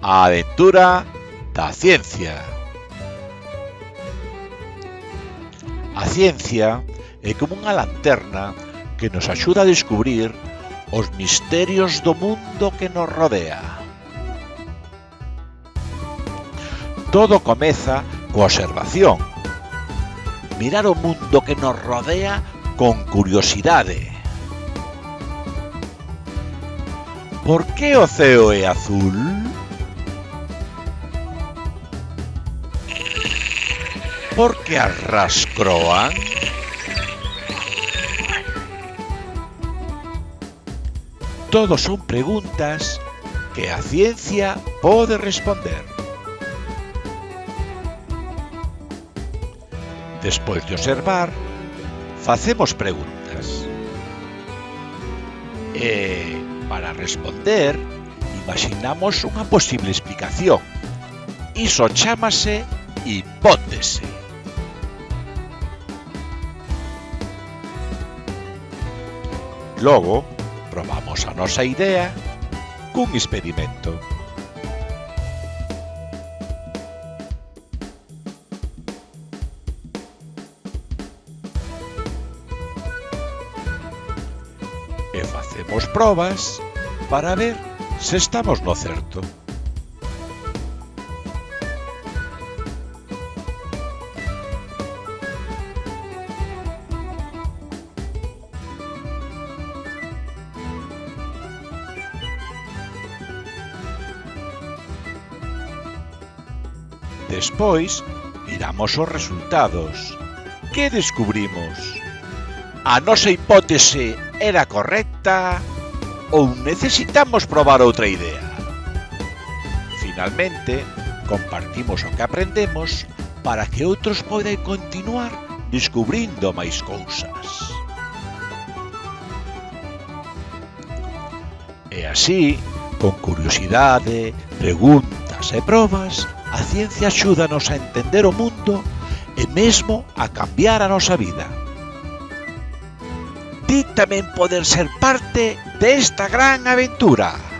A aventura da ciencia. A ciencia é como unha lanterna que nos axuda a descubrir os misterios do mundo que nos rodea. Todo comeza coa observación. Mirar o mundo que nos rodea con curiosidade. Por que o ceo é azul? Por que as ras croan? Todos son preguntas que a ciencia pode responder. Despois de observar, facemos preguntas. E, para responder, imaginamos unha posible explicación. Iso chámase hipótese. Logo, probamos a nosa idea cun experimento. E facemos probas para ver se estamos no certo. Despois, miramos os resultados. Que descubrimos? A nosa hipótese era correcta ou necesitamos probar outra idea? Finalmente, compartimos o que aprendemos para que outros podan continuar descubrindo máis cousas. E así, con curiosidade, preguntas e probas, a ciencia axúdanos a entender o mundo e mesmo a cambiar a nosa vida. Ti tamén poder ser parte desta gran aventura.